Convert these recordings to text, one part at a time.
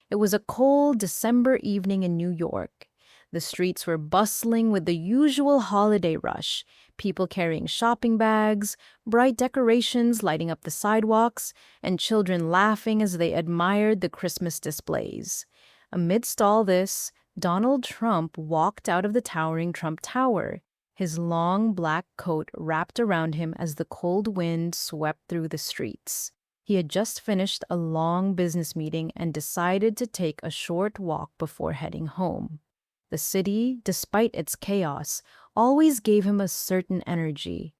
It was a cold December evening in New York. The streets were bustling with the usual holiday rush, people carrying shopping bags, bright decorations lighting up the sidewalks, and children laughing as they admired the Christmas displays. Amidst all this, Donald Trump walked out of the towering Trump Tower, his long black coat wrapped around him as the cold wind swept through the streets. He had just finished a long business meeting and decided to take a short walk before heading home. The city, despite its chaos, always gave him a certain energy.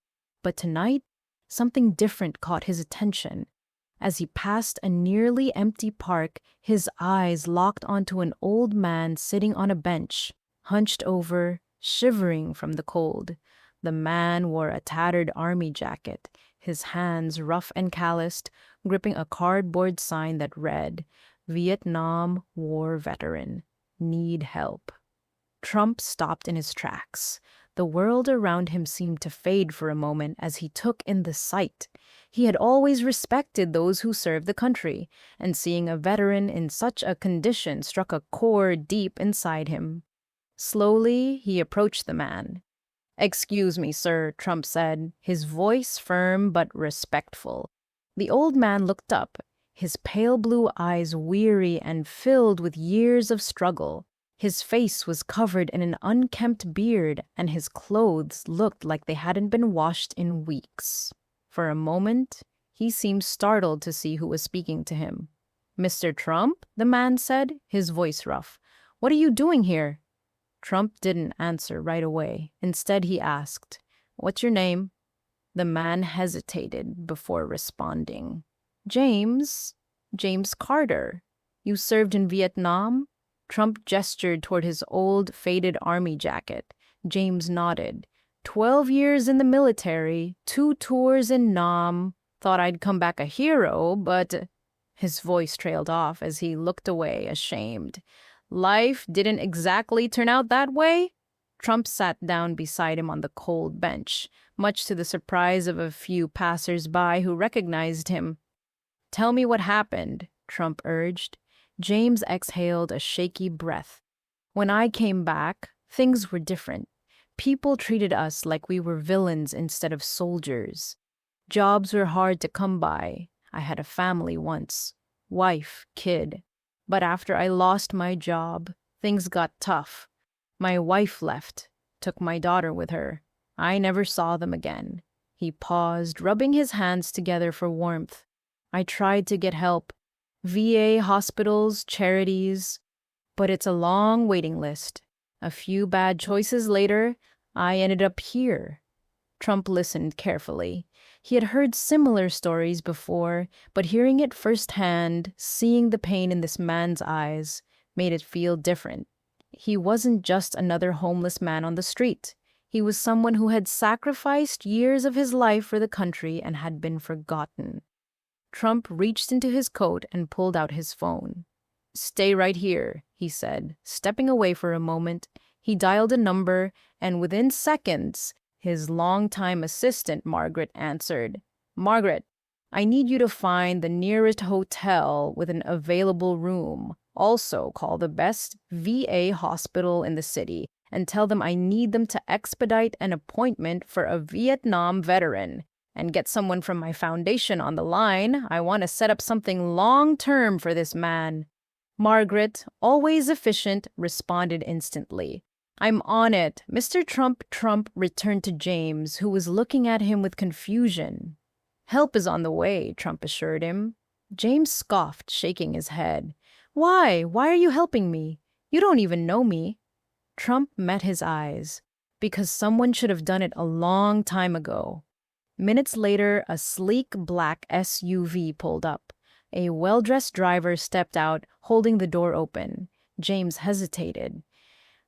But tonight, something different caught his attention. As he passed a nearly empty park, his eyes locked onto an old man sitting on a bench, hunched over, shivering from the cold. The man wore a tattered army jacket, his hands rough and calloused, gripping a cardboard sign that read, "Vietnam War Veteran. Need help." Trump stopped in his tracks. The world around him seemed to fade for a moment as he took in the sight. He had always respected those who served the country, and seeing a veteran in such a condition struck a chord deep inside him. Slowly, he approached the man. "Excuse me, sir," Trump said, his voice firm but respectful. The old man looked up, his pale blue eyes weary and filled with years of struggle. His face was covered in an unkempt beard, and his clothes looked like they hadn't been washed in weeks. For a moment, he seemed startled to see who was speaking to him. "Mr. Trump?" the man said, his voice rough. "What are you doing here?" Trump didn't answer right away. Instead, he asked, "What's your name?" The man hesitated before responding. James Carter. You served in Vietnam?" Trump gestured toward his old, faded army jacket. James nodded. 12 years in the military, 2 tours in Nam. Thought I'd come back a hero, but..." His voice trailed off as he looked away, ashamed. "Life didn't exactly turn out that way?" Trump sat down beside him on the cold bench, much to the surprise of a few passers-by who recognized him. "Tell me what happened," Trump urged. James exhaled a shaky breath. "When I came back, things were different. People treated us like we were villains instead of soldiers. Jobs were hard to come by. I had a family once. Wife, kid. But after I lost my job, things got tough. My wife left, took my daughter with her. I never saw them again." He paused, rubbing his hands together for warmth. "I tried to get help. VA hospitals, charities. But it's a long waiting list. A few bad choices later, I ended up here." Trump listened carefully. He had heard similar stories before, but hearing it firsthand, seeing the pain in this man's eyes, made it feel different. He wasn't just another homeless man on the street. He was someone who had sacrificed years of his life for the country and had been forgotten. Trump reached into his coat and pulled out his phone. "Stay right here," he said, stepping away for a moment. He dialed a number, and within seconds, his longtime assistant, Margaret, answered. "Margaret, I need you to find the nearest hotel with an available room. Also, call the best VA hospital in the city and tell them I need them to expedite an appointment for a Vietnam veteran. And get someone from my foundation on the line. I want to set up something long-term for this man." Margaret, always efficient, responded instantly. "I'm on it, Mr. Trump." Trump returned to James, who was looking at him with confusion. "Help is on the way," Trump assured him. James scoffed, shaking his head. Why? Why are you helping me? You don't even know me." Trump met his eyes. "Because someone should have done it a long time ago." Minutes later, a sleek black SUV pulled up. A well-dressed driver stepped out, holding the door open. James hesitated.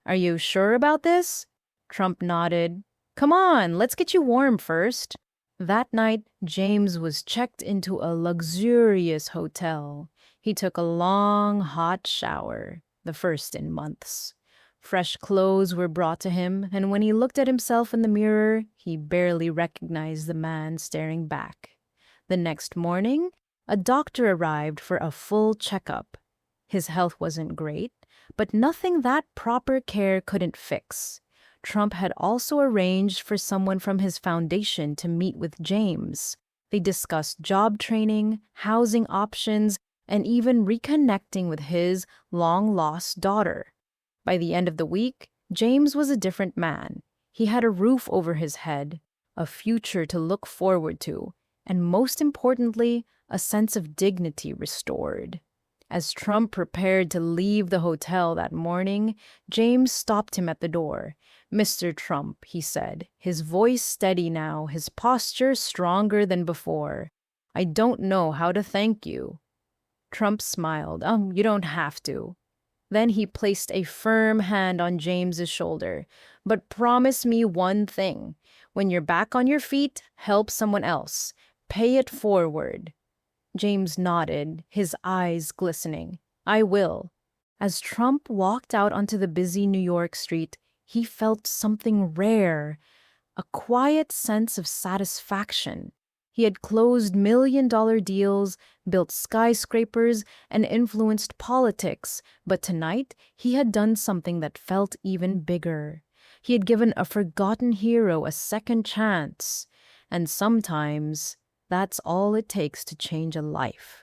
"Are you sure about this?" Trump nodded. "Come on, let's get you warm first." That night, James was checked into a luxurious hotel. He took a long, hot shower, the first in months. Fresh clothes were brought to him, and when he looked at himself in the mirror, he barely recognized the man staring back. The next morning, a doctor arrived for a full checkup. His health wasn't great, but nothing that proper care couldn't fix. Trump had also arranged for someone from his foundation to meet with James. They discussed job training, housing options, and even reconnecting with his long-lost daughter. By the end of the week, James was a different man. He had a roof over his head, a future to look forward to, and most importantly, a sense of dignity restored. As Trump prepared to leave the hotel that morning, James stopped him at the door. "Mr. Trump," he said, his voice steady now, his posture stronger than before, "I don't know how to thank you." Trump smiled. You don't have to." Then he placed a firm hand on James's shoulder. "But promise me one thing. When you're back on your feet, help someone else. Pay it forward." James nodded, his eyes glistening. "I will." As Trump walked out onto the busy New York street, he felt something rare, a quiet sense of satisfaction. He had closed million-dollar deals, built skyscrapers, and influenced politics, but tonight he had done something that felt even bigger. He had given a forgotten hero a second chance, and sometimes that's all it takes to change a life.